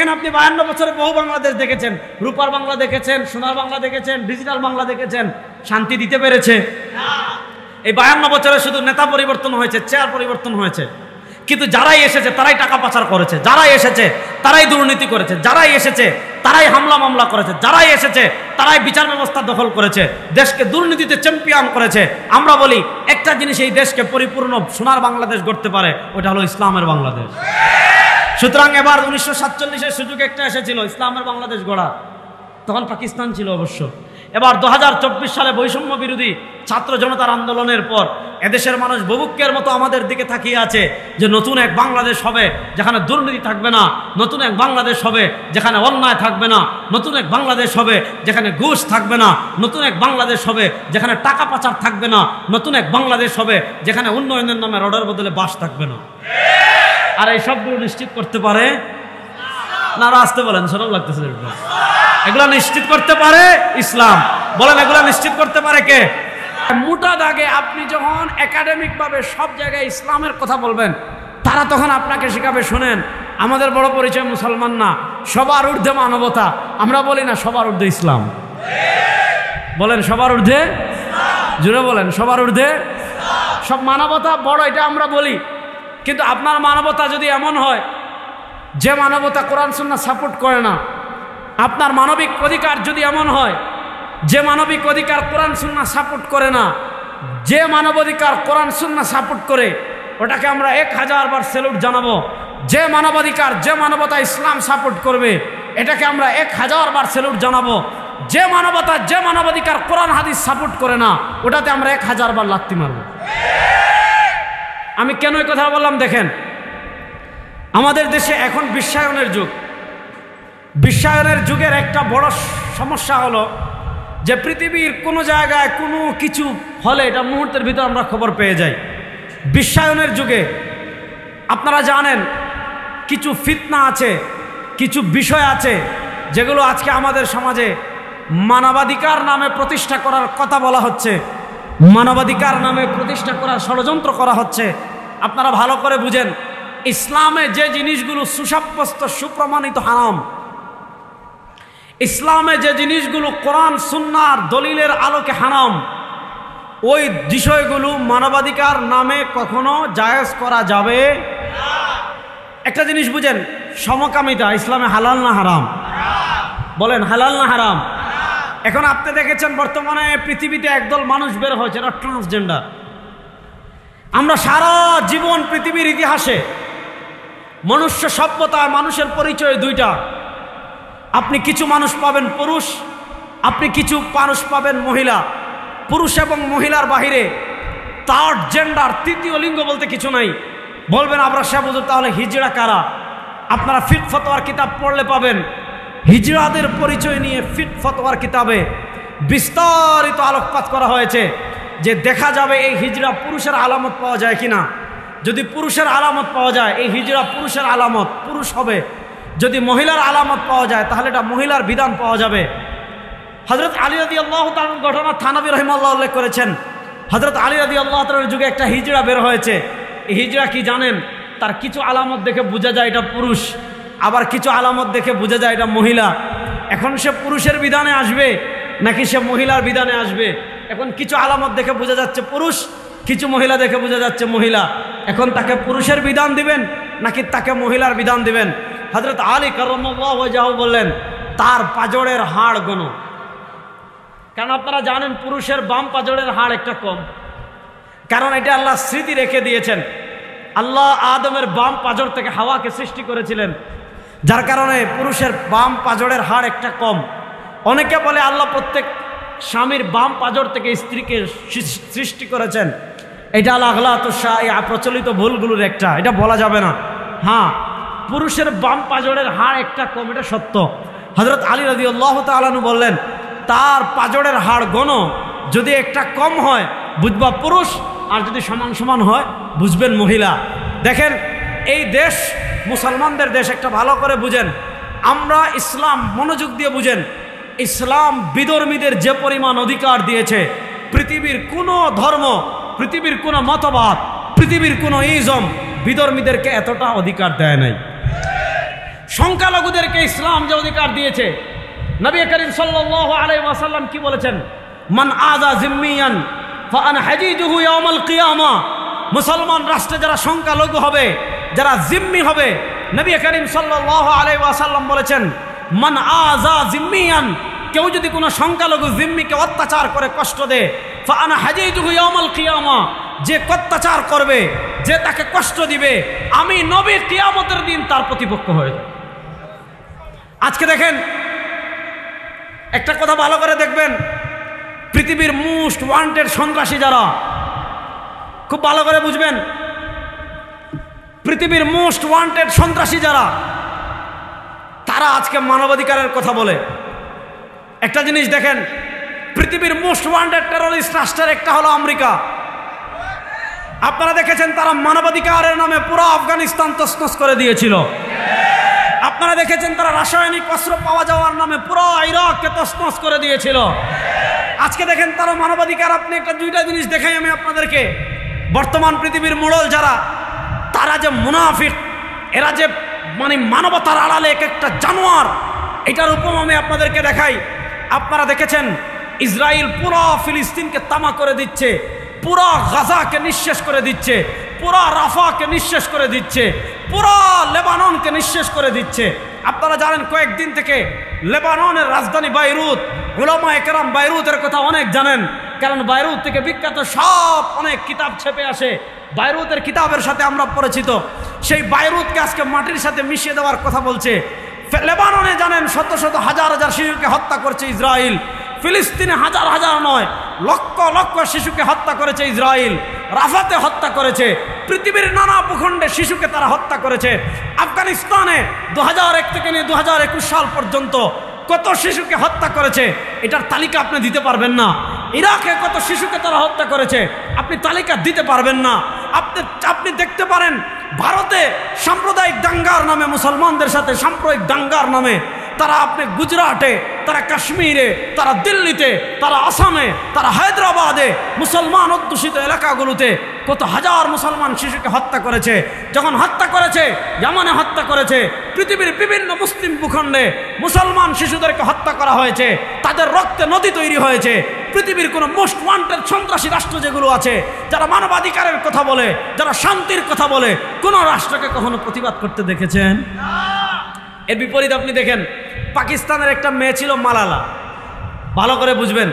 দেখেন আপনি 52 বছরে বহু বাংলাদেশ দেখেছেন, রূপার বাংলা দেখেছেন, সোনার বাংলা দেখেছেন, ডিজিটাল বাংলা দেখেছেন, শান্তি দিতে পেরেছে? এই 52 বছরে শুধু নেতা পরিবর্তন হয়েছে, চেয়ার পরিবর্তন হয়েছে, কিন্তু যারাই এসেছে তারাই টাকা পাচার করেছে, যারাই এসেছে তারাই দুর্নীতি করেছে, যারাই এসেছে তারাই হামলা মামলা করেছে, যারাই এসেছে তারাই বিচার ব্যবস্থা দখল করেছে, দেশকে দুর্নীতিতে চ্যাম্পিয়ন করেছে। আমরা বলি একটা জিনিস এই দেশকে পরিপূর্ণ সোনার বাংলাদেশ গড়তে পারে, ওটা হলো ইসলামের বাংলাদেশ। সুতরাং এবার 1947-এর সুযোগ একটা এসেছিল ইসলামের বাংলাদেশ গড়া, তখন পাকিস্তান ছিল অবশ্য। এবার 2024 সালে বৈষম্য বিরোধী ছাত্র জনতার আন্দোলনের পর এদেশের মানুষ বুভুক্ষের মতো আমাদের দিকে তাকিয়ে আছে যে নতুন এক বাংলাদেশ হবে যেখানে দুর্নীতি থাকবে না, নতুন এক বাংলাদেশ হবে যেখানে অন্যায় থাকবে না, নতুন এক বাংলাদেশ হবে যেখানে ঘুষ থাকবে না, নতুন এক বাংলাদেশ হবে যেখানে টাকা পাচার থাকবে না, নতুন এক বাংলাদেশ হবে যেখানে উন্নয়নের নামে রডের বদলে বাস থাকবে না। আর এই সবগুলো নিশ্চিত করতে পারে না? আসতে বলেন, সরল লাগতেছে। এগুলা নিশ্চিত করতে পারে ইসলাম। বলেন এগুলা নিশ্চিত করতে পারে কে? মোটা দাগে আপনি যখন একাডেমিক ভাবে সব জায়গায় ইসলামের কথা বলবেন, তারা তখন আপনাকে শিখাবে, শোনেন আমাদের বড় পরিচয় মুসলমান না, সবার ঊর্ধ্বে মানবতা। আমরা বলি না সবার ঊর্ধ্বে ইসলাম? বলেন সবার ঊর্ধ্বে, জুড়ে বলেন সবার ঊর্ধ্বে সব মানবতা বড়, এটা আমরা বলি। কিন্তু আপনার মানবতা যদি এমন হয় যে মানবতা কোরআন সুন্নাহ সাপোর্ট করে না, আপনার মানবিক অধিকার যদি এমন হয় যে মানবিক অধিকার কোরআন সুন্নাহ সাপোর্ট করে না, যে মানবাধিকার কোরআন সুন্নাহ সাপোর্ট করে ওটাকে আমরা 1000 বার স্যালুট জানাবো। যে মানবাধিকার, যে মানবতা ইসলাম সাপোর্ট করবে এটাকে আমরা 1000 বার স্যালুট জানাবো। যে মানবতা, যে মানবাধিকার কোরআন হাদিস সাপোর্ট করে না ওটাতে আমরা 1000 বার লাত্তি মারব। আমি কেন এই কথা বললাম দেখেন, আমাদের দেশে এখন বিশ্বায়নের যুগ। বিশ্বায়নের যুগের একটা বড় সমস্যা হলো যে পৃথিবীর কোনো জায়গায় কোনো কিছু হলে এটা মুহূর্তের ভিতর আমরা খবর পেয়ে যাই। বিশ্বায়নের যুগে আপনারা জানেন কিছু ফিতনা আছে, কিছু বিষয় আছে যেগুলো আজকে আমাদের সমাজে মানবাধিকার নামে প্রতিষ্ঠা করার কথা বলা হচ্ছে, মানবাধিকার নামে প্রতিষ্ঠা করার ষড়যন্ত্র করা হচ্ছে। আপনারা ভালো করে বুঝেন, ইসলামে যে জিনিসগুলো সুসাব্যস্ত সুপ্রমাণিত হারাম, ইসলামে যে জিনিসগুলো কোরআন সুন্নাহর দলিলের আলোকে হারাম, ওই বিষয়গুলো মানবাধিকার নামে কখনো জায়েজ করা যাবে না। একটা জিনিস বুঝেন, সমকামিতা ইসলামে হালাল না হারাম? বলেন হালাল না হারাম? এখন আপনি দেখেছেন বর্তমানে পৃথিবীতে একদল মানুষ বের হয়েছে, এরা ট্রান্সজেন্ডার। আমরা সারা জীবন পৃথিবীর ইতিহাসে মনুষ্য সভ্যতায় মানুষের পরিচয় দুইটা। আপনি কিছু মানুষ পাবেন পুরুষ, আপনি কিছু মানুষ পাবেন মহিলা। পুরুষ এবং মহিলার বাহিরে থার্ড জেন্ডার, তৃতীয় লিঙ্গ বলতে কিছু নাই। বলবেন আমরা সে বুঝুন, তাহলে হিজড়া কারা? আপনারা ফিট ফতোয়ার কিতাব পড়লে পাবেন হিজড়াদের পরিচয় নিয়ে ফিট ফতোয়ার কিতাবে বিস্তারিত আলোকপাত করা হয়েছে যে দেখা যাবে এই হিজড়া পুরুষের আলামত পাওয়া যায় কিনা। যদি পুরুষের আলামত পাওয়া যায় এই হিজড়া পুরুষের আলামত, পুরুষ হবে। যদি মহিলার আলামত পাওয়া যায় তাহলে এটা মহিলার বিধান পাওয়া যাবে। হযরত আলী রাদিয়াল্লাহু তাআলার ঘটনা থানবী রাহিমাহুল্লাহ উল্লেখ করেছেন। হযরত আলী রাদিয়াল্লাহু তাআলার যুগে একটা হিজড়া বের হয়েছে। এই হিজড়া কি জানেন? তার কিছু আলামত দেখে বোঝা যায় এটা পুরুষ, আবার কিছু আলামত দেখে বোঝা যায় এটা মহিলা। এখন সে পুরুষের বিধানে আসবে নাকি সে মহিলার বিধানে আসবে? এখন কিছু আলামত দেখে বোঝা যাচ্ছে পুরুষ, কিছু মহিলা দেখে বোঝা যাচ্ছে মহিলা। এখন তাকে পুরুষের বিধান দিবেন নাকি তাকে মহিলার বিধান দিবেন? হযরত আলী কারামাল্লাহু ওয়াজহাহু বললেন তার পাজরের হাড় গনো। কারণ আপনারা জানেন পুরুষের বাম পাজরের হাড় একটা কম, কারণ এটা আল্লাহ স্মৃতি রেখে দিয়েছেন। আল্লাহ আদমের বাম পাজর থেকে হাওয়াকে সৃষ্টি করেছিলেন, যার কারণে পুরুষের বাম পাজরের হাড় একটা কম। অনেকে বলে আল্লাহ প্রত্যেক স্বামীর বাম পাজর থেকে স্ত্রীকে সৃষ্টি করেছেন। এটা প্রচলিত ভুলগুলোর একটা, এটা বলা যাবে না। হ্যাঁ, পুরুষের বাম পাজরের হাড় একটা কম, এটা সত্য। হযরত আলী রাদিয়াল্লাহু তাআলা আনহু বললেন তার পাজরের হাড় গনো, যদি একটা কম হয় বুঝবা পুরুষ, আর যদি সমান সমান হয় বুঝবেন মহিলা। দেখেন এই দেশ মুসলমানদের দেশ, একটা ভালো করে বুঝেন। আমরা ইসলাম মনোযোগ দিয়ে বুঝেন, ইসলাম বিধর্মীদের যে পরিমাণ অধিকার দিয়েছে পৃথিবীর কোনো ধর্ম, পৃথিবীর কোনো মতবাদ, পৃথিবীর কোনো ইজম বিধর্মীদেরকে এতটা অধিকার দেয় নাই। সংখ্যালঘুদেরকে ইসলাম যে অধিকার দিয়েছে, নবী করিম সাল্লাল্লাহু আলাইহি ওয়াসাল্লাম কি বলেছেন? মান আযা জিম্মিয়ান ফাআনা হাজিজুহু ইয়াউমাল কিয়ামা। মুসলমান রাষ্ট্রে যারা সংখ্যালঘু হবে, যারা জিম্মি হবে, নবী করিম সাল্লাল্লাহু আলাইহি ওয়াসাল্লাম বলেছেন মান আযা জিম্মিয়ান, কেউ যদি কোনো সংখ্যালঘু জিম্মিকে অত্যাচার করে কষ্ট দেয়, ফাআনা হাজিজুহু ইয়াউমাল কিয়ামা, যে অত্যাচার করবে, যে তাকে কষ্ট দিবে, আমি নবী কিয়ামতের দিন তার প্রতিপক্ষ হয়ে যাব। আজকে দেখেন, একটা কথা ভালো করে দেখবেন, পৃথিবীর মোস্ট ওয়ান্টেড সন্ত্রাসী যারা, খুব ভালো করে বুঝবেন, পৃথিবীর মোস্ট ওয়ান্টেড সন্ত্রাসী যারা, তারা আজকে মানবাধিকারের কথা বলে। একটা জিনিস দেখেন, পৃথিবীর মোস্ট ওয়ান্টেড টেররিস্ট রাষ্ট্রের একটা হলো আমেরিকা। আপনারা দেখেছেন তারা মানবাধিকারের নামে পুরো আফগানিস্তান তছনছ করে দিয়েছিল। আপনারা দেখেছেন তারা রাসায়নিক অস্ত্র পাওয়া যাওয়ার নামে পুরো ইরাককে তছনছ করে দিয়েছিল। আজকে দেখেন তারা মানবাধিকার, আপনি একটা দুইটা জিনিস দেখাই আমি আপনাদেরকে। বর্তমান পৃথিবীর মোড়ল যারা, তারা যে মুনাফিক, এরা যে মানে মানবতার আড়ালে এক একটা জানোয়ার, এটার উপম আমি আপনাদেরকে দেখাই। আপনারা দেখেছেন ইসরায়েল পুরো ফিলিস্তিনকে তামা করে দিচ্ছে, পুরো গাজাকে নিঃশেষ করে দিচ্ছে, পুরো রাফাকে নিঃশেষ করে দিচ্ছে, পুরো লেবাননকে নিঃশেষ করে দিচ্ছে। আপনারা জানেন কয়েকদিন থেকে লেবাননের রাজধানী বাইরুত, উলামায়ে কেরাম বাইরুতের কথা অনেক জানেন, কারণ বাইরুত থেকে বিখ্যাত সব অনেক কিতাব ছেপে আসে। বাইরুতের কিতাবের সাথে আমরা পরিচিত। সেই বাইরুতকে আজকে মাটির সাথে মিশিয়ে দেওয়ার কথা বলছে। লেবাননে জানেন শত শত হাজার হাজার শিশুকে হত্যা করছে ইসরায়েল। ফিলিস্তিনে হাজার হাজার নয়, লক্ষ লক্ষ শিশুকে হত্যা করেছে ইসরায়েল। রাফাতে হত্যা করেছে, পৃথিবীর নানা ভূখণ্ডে শিশুকে তারা হত্যা করেছে। আফগানিস্তানে 2001 থেকে নিয়ে 2021 সাল পর্যন্ত কত শিশুকে হত্যা করেছে, এটার তালিকা আপনি দিতে পারবেন না। ইরাকে কত শিশুকে তারা হত্যা করেছে, আপনি তালিকা দিতে পারবেন না। আপনি দেখতে পারেন ভারতে সাম্প্রদায়িক দাঙ্গার নামে, মুসলমানদের সাথে সাম্প্রদায়িক দাঙ্গার নামে তারা, আপনি গুজরাটে, তারা কাশ্মীরে, তারা দিল্লিতে, তারা আসামে, তারা হায়দ্রাবাদে, মুসলমান অধ্যুষিত এলাকাগুলোতে কত হাজার মুসলমান শিশুকে হত্যা করেছে। যখন হত্যা করেছে, ইয়ামানে হত্যা করেছে, পৃথিবীর বিভিন্ন মুসলিম ভূখণ্ডে মুসলমান শিশুদেরকে হত্যা করা হয়েছে, তাদের রক্তে নদী তৈরি হয়েছে। পৃথিবীর কোনো মোস্ট ওয়ান্টেড সন্ত্রাসী রাষ্ট্র যেগুলো আছে, যারা মানবাধিকারের কথা বলে, যারা শান্তির কথা বলে, কোন রাষ্ট্রকে কখনো প্রতিবাদ করতে দেখেছেন? এর বিপরীত আপনি দেখেন, পাকিস্তানের একটা মেয়ে ছিল মালালা। ভালো করে বুঝবেন,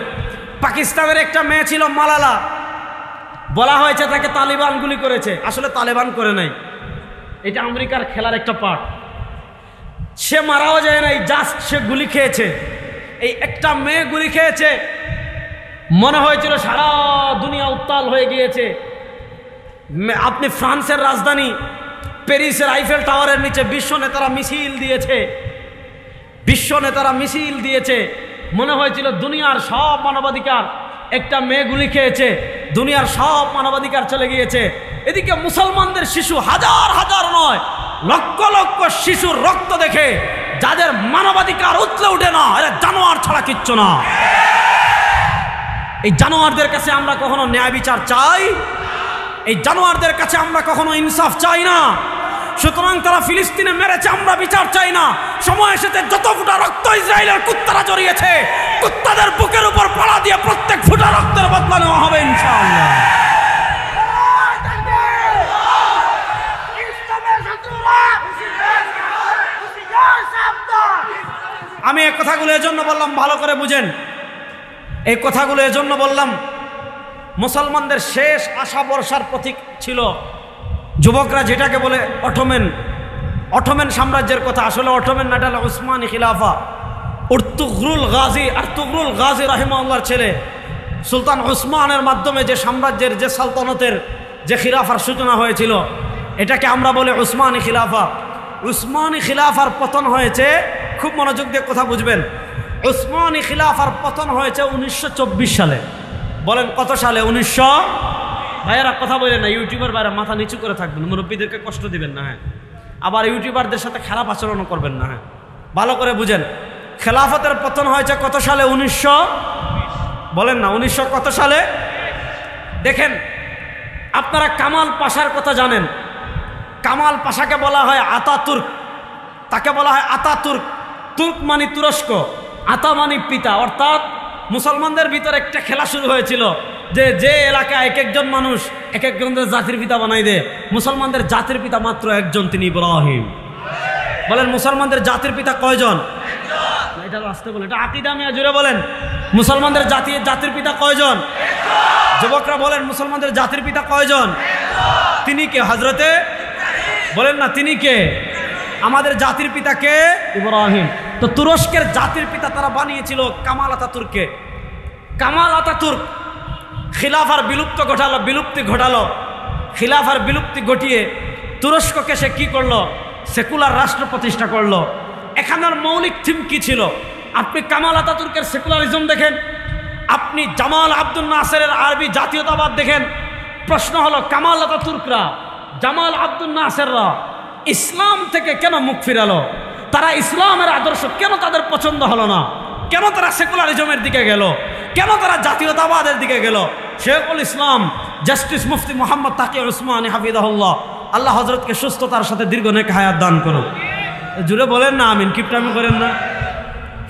পাকিস্তানের একটা মেয়ে ছিল মালালা। বলা হয়েছে তাকে তালিবান গুলি করেছে, আসলে তালিবান করে নাই, এটা আমেরিকার খেলার একটা পার্ট। সে মারাও যায় নাই, জাস্ট সে গুলি খেয়েছে। এই একটা মেয়ে গুলি খেয়েছে, মনে হয়েছিল সারা দুনিয়া উত্তাল হয়ে গিয়েছে। আপনি ফ্রান্সের রাজধানী প্যারিসের আইফেল টাওয়ারের নিচে বিশ্ব নেতারা মিছিল দিয়েছে, বিশ্ব নেতারা মিছিল দিয়েছে। মনে হয়েছিল দুনিয়ার সব মানবাধিকার, একটা মেয়ে গুলি খেয়েছে, দুনিয়ার সব মানবাধিকার চলে গিয়েছে। এদিকে মুসলমানদের শিশু হাজার হাজার নয়, লক্ষ লক্ষ শিশুর রক্ত দেখে যাদের মানবাধিকার উতলে উঠে না, এরা জানোয়ার ছাড়া কিচ্ছু না। এই জানোয়ারদের কাছে আমরা কখনো ন্যায় বিচার চাই? এই জানোয়ারদের কাছে আমরা কখনো ইনসাফ চাই না। সুতরাং তারা ফিলিস্তিনে মেরেছে, আমরা বিচার চাই না। সময় এসেছে, যত ফুটা রক্ত ইসরায়েলের কুত্তারা জড়িয়েছে, কুত্তাদের বুকের উপর পাড়া দিয়ে প্রত্যেক ফুটা রক্তের বদলা নেওয়া হবে ইনশাআল্লাহ। আমি এই কথাগুলো এজন্য বললাম, ভালো করে বুঝেন। এই কথাগুলো এজন্য বললাম, মুসলমানদের শেষ আশা ভরসার প্রতীক ছিল যুবকরা যেটাকে বলে অটোমেন সাম্রাজ্যের কথা। আসলে অটোমেন না, এটা হলো উসমানী খিলাফা। আর্তুগরুল গাজী রাহিমাহুল্লাহর ছেলে সুলতান উসমানের মাধ্যমে যে সাম্রাজ্যের, যে সালতানতের, যে খিলাফার সূচনা হয়েছিল, এটাকে আমরা বলে উসমানী খিলাফা। উসমানী খিলাফার পতন হয়েছে, খুব মনোযোগ দিয়ে কথা বুঝবেন, উসমানী খিলাফার পতন হয়েছে 1924 সালে। বলেন কত সালে? 1900। ভাইয়েরা কথা বলেন না, ইউটিউবার ভাইরা মাথা নিচু করে থাকবেন, মুরব্বীদেরকে কষ্ট দিবেন না। হ্যাঁ, আবার ইউটিউবারদের সাথে খারাপ আচরণও করবেন না। হ্যাঁ, ভালো করে বুঝেন, খেলাফতের পতন হয়েছে কত সালে? 1900। বলেন না, 1900 কত সালে? দেখেন, আপনারা কামাল পাশার কথা জানেন। কামাল পাশাকে বলা হয় আতাতুর্ক। তাকে বলা হয় আতাতুর্ক। তুর্ক মানে তুরস্ক, আতা মানে পিতা। অর্থাৎ মুসলমানদের ভিতরে একটা খেলা শুরু হয়েছিল যে যে এলাকায় এক একজন মানুষ এক একজনের জাতির পিতা বানাই দেয়। মুসলমানদের জাতির পিতা মাত্র একজন, তিনি ইব্রাহিম। বলেন মুসলমানদের জাতির পিতা কয়জন? এটা আসতে বলেন, এটা আকীদা মিয়া, জোরে বলেন। মুসলমানদের জাতির পিতা কয়জন? যুবকরা বলেন মুসলমানদের জাতির পিতা কয়জন? তিনি কে? হযরতে বলেন না, তিনি কে? আমাদের জাতির পিতা কে? ইব্রাহিম। তো তুরস্কের জাতির পিতা তারা বানিয়েছিল কামাল আতাতুর্ককে। কামাল আতাতুর্ক খিলাফার বিলুপ্তি ঘটালো। খিলাফার বিলুপ্তি ঘটিয়ে তুরস্ককে সে কি করলো? সেকুলার রাষ্ট্র প্রতিষ্ঠা করলো। এখানের মৌলিক থিম কি ছিল? আপনি কামাল আতাতুর্কের সেকুলারিজম দেখেন, আপনি জামাল আব্দুল নাসেরের আরবি জাতীয়তাবাদ দেখেন। প্রশ্ন হলো কামাল আতাতুর্করা, জামাল আব্দুল নাসেররা ইসলাম থেকে কেন মুখ ফিরালো? তারা ইসলামের আদর্শ কেন তাদের পছন্দ হলো না? কেন তারা সেকুলারিজমের দিকে গেল? কেন তারা জাতীয়তাবাদের দিকে গেল? শেখুল ইসলাম জাস্টিস মুফতি মোহাম্মদ তাকি উসমানী হাফিজাহুল্লাহ, আল্লাহ হযরতকে সুস্থতার সাথে দীর্ঘ নেক হায়াত দান করুন। জুড়ে বলেন না আমিন, কিপটামি করেন না।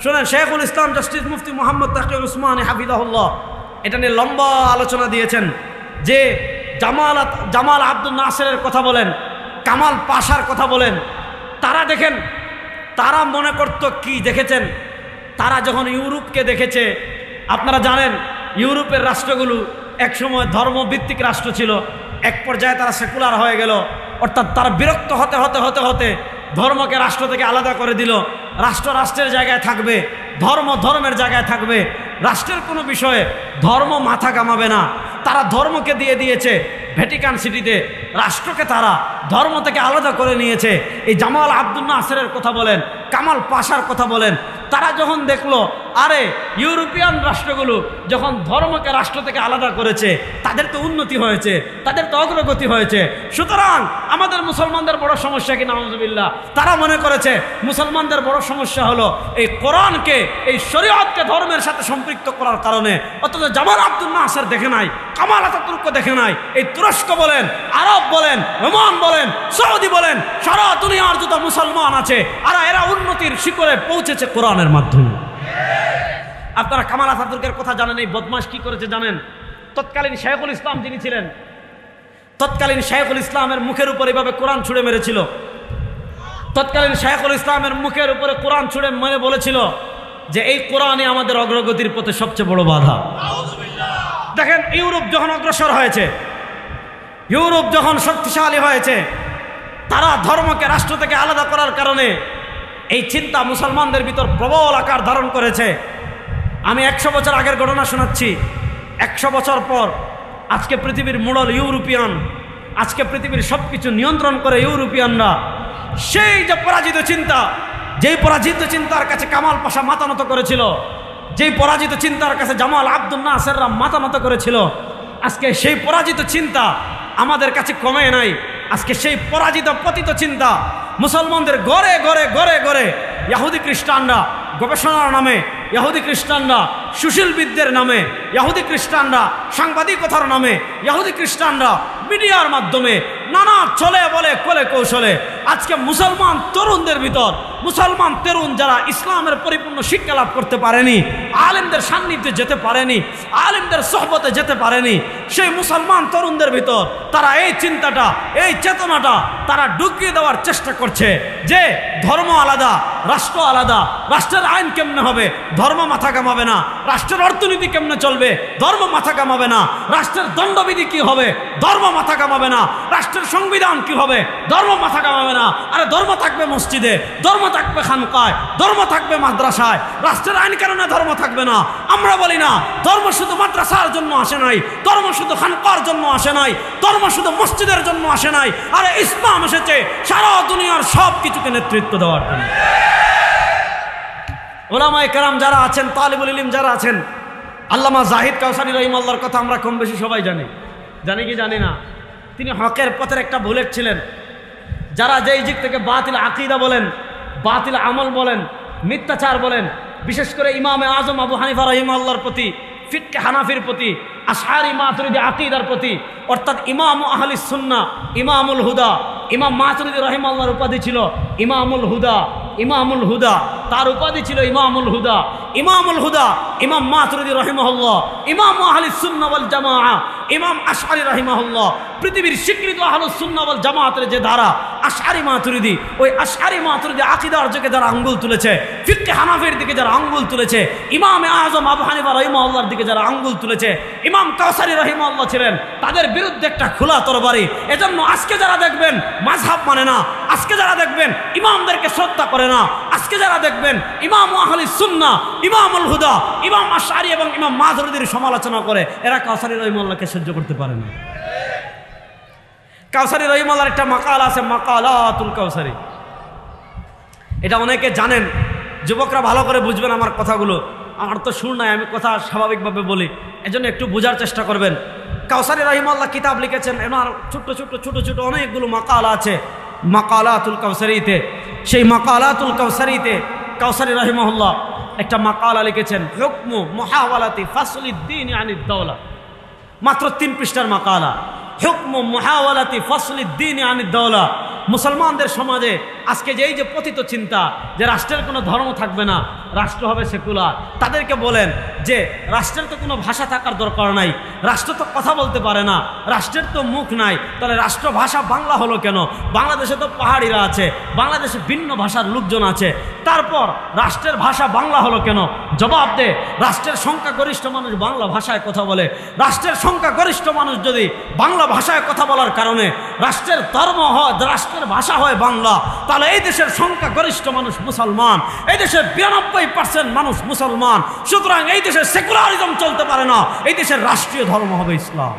শোনেন, শেখুল ইসলাম জাস্টিস মুফতি মোহাম্মদ তাকি উসমানী হাফিজাহুল্লাহ এটা নিয়ে লম্বা আলোচনা দিয়েছেন যে জামাল আব্দুল নাসেরের কথা বলেন, কামাল পাশার কথা বলেন। তারা দেখেন, তারা মনে করত কি দেখেছেন? তারা যখন ইউরোপকে দেখেছে, আপনারা জানেন ইউরোপের রাষ্ট্রগুলো একসময় ধর্মভিত্তিক রাষ্ট্র ছিল, এক পর্যায়ে তারা সেকুলার হয়ে গেল। অর্থাৎ তারা বিরক্ত হতে হতে হতে হতে ধর্মকে রাষ্ট্র থেকে আলাদা করে দিল। রাষ্ট্র রাষ্ট্রের জায়গায় থাকবে, ধর্ম ধর্মের জায়গায় থাকবে। রাষ্ট্রের কোনো বিষয়ে ধর্ম মাথা কামাবে না। তারা ধর্মকে দিয়ে দিয়েছে ভ্যাটিকান সিটিতে, রাষ্ট্রকে তারা ধর্ম থেকে আলাদা করে নিয়েছে। এই জামাল আব্দুল নাসেরের কথা বলেন, কামাল পাশার কথা বলেন, তারা যখন দেখলো আরে ইউরোপিয়ান রাষ্ট্রগুলো যখন ধর্মকে রাষ্ট্র থেকে আলাদা করেছে, তাদের তো উন্নতি হয়েছে, তাদের তো অগ্রগতি হয়েছে, সুতরাং আমাদের মুসলমানদের বড় সমস্যা কি? নাউযুবিল্লাহ। তারা মনে করেছে মুসলমানদের বড় সমস্যা হলো এই কোরআনকে, এই শরীয়তকে ধর্মের সাথে সম্পৃক্ত করার কারণে। অথচ জামাল আব্দুল নাসের দেখে নাই, কামাল আতাতুর্ক দেখে নাই। এই তুরস্ক বলেন, আরব বলেন, ওমান বলেন, সৌদি বলেন, সারা দুনিয়ার যত মুসলমান আছে আর এরা উন্নতির শিখরে পৌঁছেছে কোরআনের মাধ্যমে। আপনারা কামাল আতাতুর্কের কথা জানেন, এই বদমাশ কি করেছে জানেন? তৎকালীন শেখুল ইসলাম যিনি ছিলেন, তৎকালীন শেখুল ইসলামের মুখের উপর এভাবে কোরআন ছুঁড়ে মেরেছিল। তৎকালীন শেখুল ইসলামের মুখের উপরে কোরআন ছুঁড়ে মেরে বলেছিল যে এই কোরআনই আমাদের অগ্রগতির পথে সবচেয়ে বড় বাধা। দেখেন, ইউরোপ যখন অগ্রসর হয়েছে, ইউরোপ যখন শক্তিশালী হয়েছে, তারা ধর্মকে রাষ্ট্র থেকে আলাদা করার কারণে এই চিন্তা মুসলমানদের ভিতর প্রবল আকার ধারণ করেছে। আমি 100 বছর আগের ঘটনা শোনাচ্ছি। 100 বছর পর আজকে পৃথিবীর মোড়ল ইউরোপিয়ান, আজকে পৃথিবীর সব কিছু নিয়ন্ত্রণ করে ইউরোপিয়ানরা। সেই যে পরাজিত চিন্তা, যেই পরাজিত চিন্তার কাছে কামাল পাশা মাথা নত করেছিল, যেই পরাজিত চিন্তার কাছে জামাল আব্দুল নাসেররা মাথা নত করেছিল, আজকে সেই পরাজিত চিন্তা আমাদের কাছে কমে নাই। আজকে সেই পরাজিত পতিত চিন্তা মুসলমানদের ঘরে ঘরে ঘরে ঘরে ইহুদি খ্রিস্টানরা গবেষণার নামে, ইহুদি খ্রিস্টানরা সুশীলবিদদের নামে, ইহুদি খ্রিস্টানরা সাংবাদিকতার নামে, ইহুদি খ্রিস্টানরা মিডিয়ার মাধ্যমে নানা চলে বলে কোলে কৌশলে আজকে মুসলমান তরুণদের ভিতর, মুসলমান তরুণ যারা ইসলামের পরিপূর্ণ শিক্ষা লাভ করতে পারেনি, আলেমদের সান্নিধ্যে যেতে পারেনি, আলেমদের সোহবতে যেতে পারেনি, সেই মুসলমান তরুণদের ভিতর তারা এই চিন্তাটা, এই চেতনাটা তারা ঢুকিয়ে দেওয়ার চেষ্টা করছে যে ধর্ম আলাদা, রাষ্ট্র আলাদা, রাষ্ট্রের আইন কেমনে হবে, ধর্ম মাথা কামাবে না, রাষ্ট্রের অর্থনীতি কেমনে চলবে, ধর্ম মাথা কামাবে না, রাষ্ট্রের দণ্ডবিধি কি হবে, ধর্ম মাথা কামাবে না, রাষ্ট্রের সংবিধান কি হবে, ধর্ম মাথা কামাবে না। আরে ধর্ম থাকবে মসজিদে, ধর্ম থাকবে খানকায়, ধর্ম থাকবে মাদ্রাসায়, রাষ্ট্রের আইন কারণে ধর্ম থাকবে না। আমরা বলি না ধর্ম শুধু মাদ্রাসার জন্য আসে নাই, ধর্ম শুধু খানকার জন্য আসে নাই, ধর্ম শুধু মসজিদের জন্য আসে নাই। আরে ইসলাম এসেছে সারা দুনিয়ার সব কিছুকে নেতৃত্ব দেওয়ার জন্য। ওলামায়ে কেরাম যারা আছেন, তালিবুল ইলম যারা আছেন, আল্লামা জাহিদ কাউসানী রাহিমাহুল্লাহর কথা আমরা কম বেশি সবাই জানি, জানি কি জানি না? তিনি হকের পথের একটা বুলেট ছিলেন। যারা যেই দিক থেকে বাতিল আকীদা বলেন, বাতিল আমল বলেন, মিথ্যাচার বলেন, বিশেষ করে ইমামে আজম আবু হানিফা রাহিমাহুল্লাহর প্রতি, ফিকহে হানাফির প্রতি, আশআরি মাতুরিদি আকীদার প্রতি, অর্থাৎ ইমাম আহলিস সুন্নাহ, ইমামুল হুদা, ইমাম মাতুরিদি রাহিমাহুল্লাহর উপাধি ছিল ইমামুল হুদা। ইমামুল হুদা, তার উপাধি ছিল ইমামুল হুদা। ইমামুল হুদা ইমাম মাতুরিদি রাহিমাহুল্লাহ, ইমাম আহলুস সুন্নাহ ওয়াল জামাআহ ইমাম আশআরী রাহিমাহুল্লাহ। পৃথিবীর স্বীকৃত আহলুস সুন্নাহ ওয়াল জামাআতের যে ধারা আশআরী মাতুরিদি, ওই আশআরী মাতুরিদি আকীদার দিকে যারা আঙ্গুল তুলেছে, ফিকহে হানাফির দিকে যারা আঙ্গুল তুলেছে, ইমামে আযম আবু হানিফা রাহিমাহুল্লাহর দিকে যারা আঙ্গুল তুলেছে, ইমাম কাউসারী রাহিমাহুল্লাহ ছিলেন তাদের বিরুদ্ধে একটা খোলা তরবারি। এজন্য আজকে যারা দেখবেন মাযহাব মানে না, আজকে যারা দেখবেন ইমামদেরকে শ্রদ্ধা করে না, আজকে যারা দেখবেন ইমাম আহলুস সুন্নাহ, ইমামুল হুদা, ইমাম আশআরী এবং ইমাম মাতুরিদির সমালোচনা করে, এরা কাউসারী রাহিমাহুল্লাহকে সহ্য করতে পারে না। কাউসারী রাহিমাহুল্লাহর একটা মাকাল আছে, মাকালাতুল কাউসারী। এটা অনেকে জানেন, যুবকরা ভালো করে বুঝবেন আমার কথাগুলো। আমার তো সুর নাই, আমি কথা স্বাভাবিকভাবে বলি, এজন্য একটু বোঝার চেষ্টা করবেন। কাউসারী রাহিমাহুল্লাহ কিতাব লিখেছেন, এনার ছোট ছোট অনেকগুলো মাকাল আছে মাকালাতুল কাউসারীতে। সেই মাকালাতুল কাউসারীতে কাউসারী রাহিমাহুল্লাহ একটা মাকালা লিখেছেন, হুকমু মুহাওয়ালাতি ফাসলিদ্দীন আনিদ দাওলা। মাত্র 3 পৃষ্ঠার মাকালা, হুকমু মুহাওয়ালাতি ফাসলিদ্দীন আনিদ দাওলা। মুসলমানদের সমাজে আজকে যে এই যে পতিত চিন্তা যে রাষ্ট্রের কোনো ধর্ম থাকবে না, রাষ্ট্র হবে সেকুলার, তাদেরকে বলেন যে রাষ্ট্রের তো কোনো ভাষা থাকার দরকার নাই, রাষ্ট্র তো কথা বলতে পারে না, রাষ্ট্রের তো মুখ নাই, তাহলে রাষ্ট্র ভাষা বাংলা হলো কেন? বাংলাদেশে তো পাহাড়িরা আছে, বাংলাদেশে ভিন্ন ভাষার লোকজন আছে, তারপর রাষ্ট্রের ভাষা বাংলা হলো কেন? জবাব দে, রাষ্ট্রের সংখ্যাগরিষ্ঠ মানুষ বাংলা ভাষায় কথা বলে। রাষ্ট্রের সংখ্যাগরিষ্ঠ মানুষ যদি বাংলা ভাষায় কথা বলার কারণে রাষ্ট্রের ধর্ম হয়, রাষ্ট্রের ভাষা হয় বাংলা, তাহলে এই দেশের সংখ্যাগরিষ্ঠ মানুষ মুসলমান, এই দেশের 92% মানুষ মুসলমান। সুতরাং এই দেশের সেকুলারিজম চলতে পারে না, এই দেশের রাষ্ট্রীয় ধর্ম হবে ইসলাম।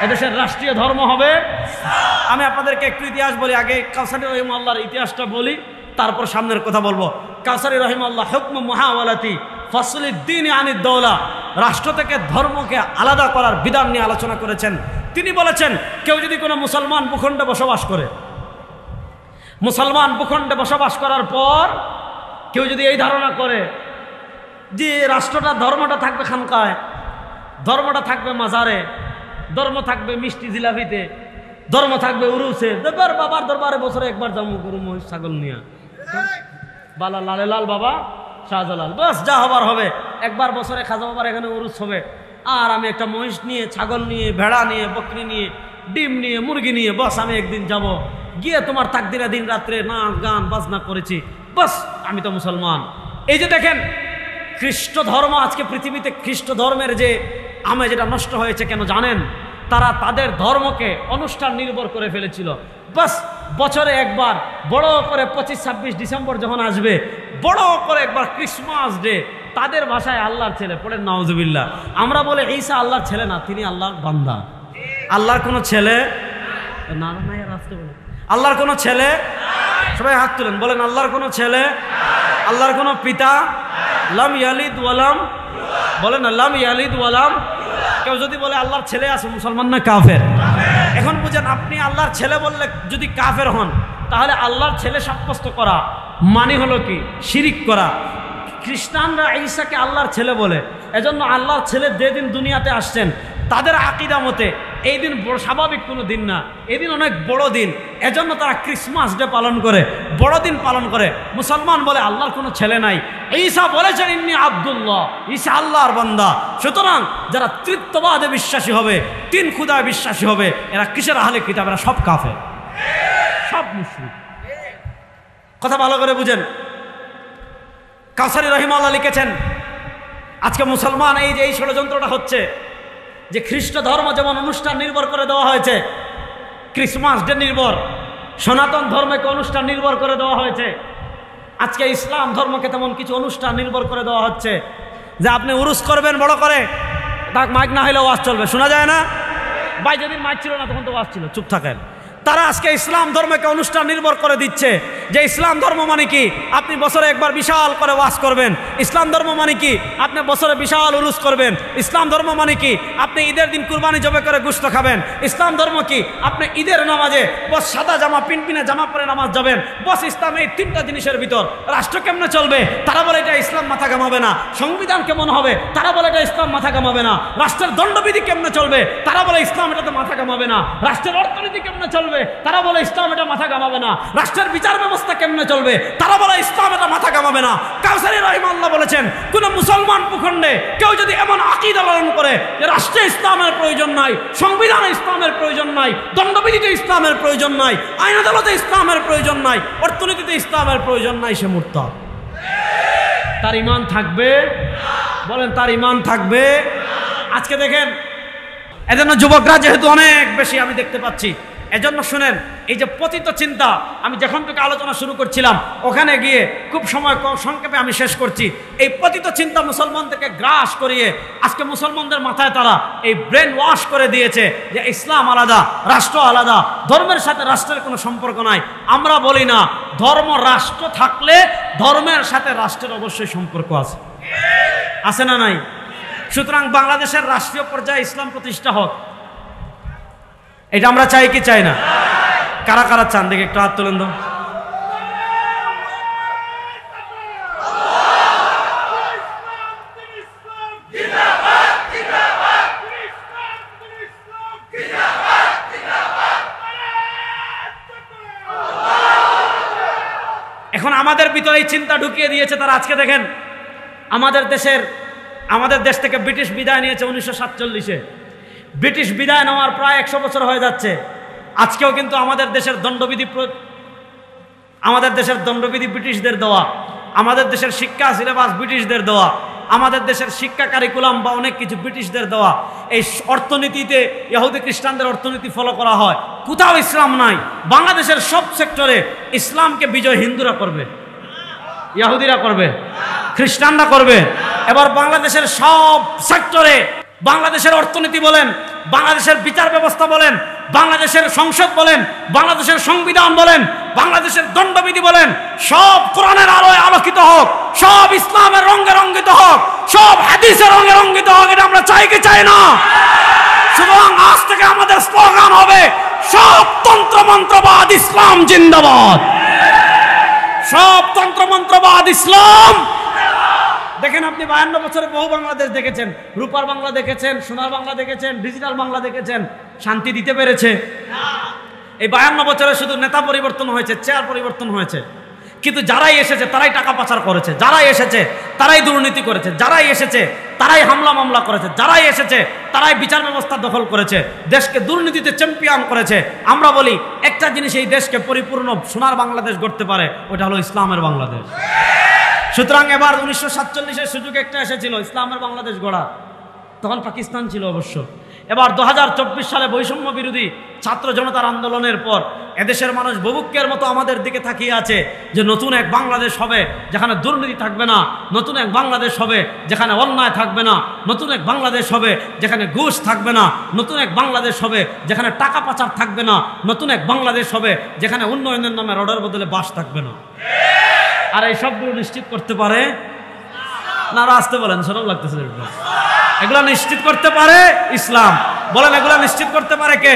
এদেশের রাষ্ট্রীয় ধর্ম হবে। আমি আপনাদেরকে একটু ইতিহাস বলি, আগে কাউসারী রাহিমাহুল্লাহর ইতিহাসটা বলি, তারপর সামনের কথা বলবো। কাউসারী রাহিমাহুল্লাহ হুকমু মুহাওয়ালাতি ফাসলিদ্দীন আনিদ দাওলা, রাষ্ট্র থেকে ধর্মকে আলাদা করার বিধান নিয়ে আলোচনা করেছেন। তিনি বলেছেন, কেউ যদি কোনো মুসলমান ভূখণ্ডে বসবাস করে, মুসলমান ভূখণ্ডে বসবাস করার পর কেউ যদি এই ধারণা করে যে রাষ্ট্রটা, ধর্মটা থাকবে খানকায়, ধর্মটা থাকবে মাজারে, ধর্ম থাকবে মিষ্টি জিলাপিতে, ধর্ম থাকবে উরুসে, দরবার বাবার দরবারে বছরে একবার যাবো গরু মহিষ ছাগল নিয়ে, বালা লালেলাল বাবা শাহজালাল, বাস যা হবার হবে, একবার বছরে খাজা বাবার এখানে উরুস হবে, আর আমি একটা মহিষ নিয়ে, ছাগল নিয়ে, ভেড়া নিয়ে, বকরি নিয়ে, ডিম নিয়ে, মুরগি নিয়ে, বাস আমি একদিন যাব, গিয়ে তোমার তাকদিরা দিন রাত্রে নাচ গান বাজনা করেছি, বাস আমি তো মুসলমান। এই যে দেখেন খ্রিস্ট ধর্ম, আজকে পৃথিবীতে খ্রিস্ট ধর্মের যে আমেজ, যেটা নষ্ট হয়েছে কেন জানেন? তারা তাদের ধর্মকে অনুষ্ঠান নির্ভর করে ফেলেছিল। বাস বছরে একবার বড় করে 25-26 ডিসেম্বর যখন আসবে, বড় করে একবার ক্রিসমাস ডে, তাদের ভাষায় আল্লাহর ছেলে, পড়েন নাউজুবিল্লাহ। আমরা বলে ঈসা আল্লাহর ছেলে না, তিনি আল্লাহর বান্দা। আল্লাহর কোনো ছেলে না, আল্লাহর কোনো ছেলে, সবাই হাত তুলেন, বলেন আল্লাহর কোনো ছেলে, আল্লাহর কোনো পিতা, লাম ইয়ালিদ ওয়ালাম, বলেন লাম ইয়ালিদ ওয়ালাম। কেউ যদি বলে আল্লাহর ছেলে আছে, মুসলমান না কাফের? এখন বুঝেন, আপনি আল্লাহর ছেলে বললে যদি কাফের হন, তাহলে আল্লাহর ছেলে সাব্যস্ত করা মানে হলো কি? শিরিক করা। খ্রিস্টানরা ঈসাকে আল্লাহর ছেলে বলে, এজন্য আল্লাহর ছেলে যেদিন দুনিয়াতে আসছেন, তাদের আকীদা মতে এই দিন স্বাভাবিক কোনো দিন না, এই দিন অনেক বড় দিন, এজন্য তারা ক্রিসমাস ডে পালন করে, বড়দিন পালন করে। মুসলমান বলে আল্লাহর কোনো ছেলে নাই। ঈসা বলেছেন ইন্নী আব্দুল্লাহ, ঈসা আল্লাহর বান্দা। সুতরাং যারা তৃত্ববাদে বিশ্বাসী হবে, 3 খুদায় বিশ্বাসী হবে, এরা কিসের আহলে কিতাব? এরা সব কাফের, সব মুশরিক। কথা ভালো করে বুঝেন। কাউসারী রাহিমাহুল্লাহ লিখেছেন, আজকে মুসলমান এই যে এই ষড়যন্ত্রটা হচ্ছে, যে খ্রিস্ট ধর্ম যেমন অনুষ্ঠান নির্ভর করে দেওয়া হয়েছে, ক্রিসমাস ডে নির্ভর, সনাতন ধর্মকে অনুষ্ঠান নির্ভর করে দেওয়া হয়েছে, আজকে ইসলাম ধর্মকে তেমন কিছু অনুষ্ঠান নির্ভর করে দেওয়া হচ্ছে। যে আপনি উরুস করবেন বড় করে, তাক মাইক না হইলে ওয়াজ চলবে, শোনা যায় না? ভাই যেদিন মাইক ছিল না তখন তো ওয়াজ ছিল, চুপ থাকেন। তারা আজকে ইসলাম ধর্মকে অনুষ্ঠান নির্ভর করে দিচ্ছে, যে ইসলাম ধর্ম মানে কি আপনি বছরে একবার বিশাল করে ওয়াজ করবেন, ইসলাম ধর্ম মানে কি আপনি বছরে বিশাল উরুস করবেন, ইসলাম ধর্ম মানে কি আপনি ঈদের দিন কুরবানি জবে করে গোশত খাবেন, ইসলাম ধর্ম কি আপনি ঈদের নামাজে বস সাদা জামা পিনপিনে জামা পরে নামাজ যাবেন। বস ইসলাম এই 3টা জিনিসের ভিতর। রাষ্ট্র কেমনে চলবে? তারা বলে এটা ইসলাম মাথা ঘামাবে না। সংবিধান কেমন হবে? তারা বলে এটা ইসলাম মাথা ঘামাবে না। রাষ্ট্রের দণ্ডবিধি কেমনে চলবে? তারা বলে ইসলাম এটাতে মাথা ঘামাবে না। রাষ্ট্রের অর্থনীতি কেমনে চলবে? চলবে, তারা বলে ইসলাম এটা মাথা ঘামাবে না। রাষ্ট্রের বিচার ব্যবস্থা কেমনে চলবে, তারা বলে ইসলাম এটা মাথা ঘামাবে না। কাউসারী রাহিমাহুল্লাহ বলেছেন, কোন মুসলমান ভূখণ্ডে কেউ যদি এমন আকীদা লালন করে যে রাষ্ট্রে ইসলামের প্রয়োজন নাই, সংবিধানে ইসলামের প্রয়োজন নাই, দণ্ডবিধিতে ইসলামের প্রয়োজন নাই, আইন আদালতে ইসলামের প্রয়োজন নাই, অর্থনীতিতে ইসলামের প্রয়োজন নাই, সে মুরতাদ। তার ঈমান থাকবে? বলেন, তার ঈমান থাকবে? আজকে দেখেন, এজন্য যুবকরা যেহেতু অনেক বেশি আমি দেখতে পাচ্ছি, এজন্য শুনেন, এই যে পতিত চিন্তা, আমি যখন থেকে আলোচনা শুরু করছিলাম ওখানে গিয়ে খুব সময় সংক্ষেপে আমি শেষ করছি। এই পতিত চিন্তা মুসলমানদেরকে গ্রাস করিয়ে আজকে মুসলমানদের মাথায় তারা এই ব্রেন ওয়াশ করে দিয়েছে যে ইসলাম আলাদা, রাষ্ট্র আলাদা, ধর্মের সাথে রাষ্ট্রের কোনো সম্পর্ক নাই। আমরা বলি না, ধর্ম রাষ্ট্র থাকলে ধর্মের সাথে রাষ্ট্রের অবশ্যই সম্পর্ক আছে, আছে না নাই? সুতরাং বাংলাদেশের রাষ্ট্রীয় পর্যায়ে ইসলাম প্রতিষ্ঠা হোক, এটা আমরা চাই কি চাই না? কারা কারা চান দেখে একটু হাত তুলেন তো। এখন আমাদের ভিতরে এই চিন্তা ঢুকিয়ে দিয়েছে তারা। আজকে দেখেন, আমাদের দেশ থেকে ব্রিটিশ বিদায় নিয়েছে 1947-এ। ব্রিটিশ বিদায় নেওয়ার প্রায় 100 বছর হয়ে যাচ্ছে। আজকেও কিন্তু আমাদের দেশের দণ্ডবিধি ব্রিটিশদের দেওয়া, আমাদের দেশের শিক্ষা সিলেবাস ব্রিটিশদের দেওয়া, আমাদের দেশের শিক্ষা কারিকুলাম বা অনেক কিছু ব্রিটিশদের দেওয়া। এই অর্থনীতিতে ইহুদি খ্রিস্টানদের অর্থনীতি ফলো করা হয়, কোথাও ইসলাম নাই। বাংলাদেশের সব সেক্টরে ইসলামকে বিজয় হিন্দুরা করবে, ইহুদিরা করবে, খ্রিস্টানরা করবে। এবার বাংলাদেশের সব সেক্টরে, বাংলাদেশের অর্থনীতি বলেন, বাংলাদেশের বিচার ব্যবস্থা বলেন, বাংলাদেশের সংসদ বলেন, বাংলাদেশের সংবিধান বলেন, বাংলাদেশের দণ্ডবিধি বলেন, সব কোরআনের আলোয় আলোকিত হোক, সব ইসলামের রঙে রঙ্গিত হোক, সব হাদিসের রঙে রঙ্গিত হোক। এটা আমরা চাই কি চাই না? সুতরাং আজ থেকে আমাদের স্লোগান হবে, সব তন্ত্রমন্ত্রবাদ ইসলাম জিন্দাবাদ, সব তন্ত্রমন্ত্রবাদ ইসলাম। দেখেন, আপনি 52 বছরে বহু বাংলাদেশ দেখেছেন, রূপার বাংলা দেখেছেন, সোনার বাংলা দেখেছেন, ডিজিটাল বাংলা দেখেছেন, শান্তি দিতে পেরেছে? এই 52 বছরে শুধু নেতা পরিবর্তন হয়েছে, চেয়ার পরিবর্তন হয়েছে, কিন্তু যারাই এসেছে তারাই টাকা পাচার করেছে, যারাই এসেছে তারাই দুর্নীতি করেছে, যারাই এসেছে তারাই হামলা মামলা করেছে, যারাই এসেছে তারাই বিচার ব্যবস্থা দখল করেছে, দেশকে দুর্নীতিতে চ্যাম্পিয়ন করেছে। আমরা বলি একটা জিনিস এই দেশকে পরিপূর্ণ সোনার বাংলাদেশ গড়তে পারে, ওটা হলো ইসলামের বাংলাদেশ। সুতরাং এবার 1947-এর সুযোগ একটা এসেছিল ইসলামের বাংলাদেশ গড়া, তখন পাকিস্তান ছিল অবশ্য। এবার 2024 সালে বৈষম্য বিরোধী ছাত্র জনতার আন্দোলনের পর এদেশের মানুষ বুভুক্ষের মতো আমাদের দিকে তাকিয়ে আছে যে নতুন এক বাংলাদেশ হবে যেখানে দুর্নীতি থাকবে না, নতুন এক বাংলাদেশ হবে যেখানে অন্যায় থাকবে না, নতুন এক বাংলাদেশ হবে যেখানে ঘুষ থাকবে না, নতুন এক বাংলাদেশ হবে যেখানে টাকা পাচার থাকবে না, নতুন এক বাংলাদেশ হবে যেখানে উন্নয়নের নামে রডের বদলে বাস থাকবে না। আর এই সবগুলো নিশ্চিত করতে পারে না? আসতে বলেন, শরম লাগতেছে। এগুলো নিশ্চিত করতে পারে ইসলাম। বলেন, এগুলো নিশ্চিত করতে পারে কে?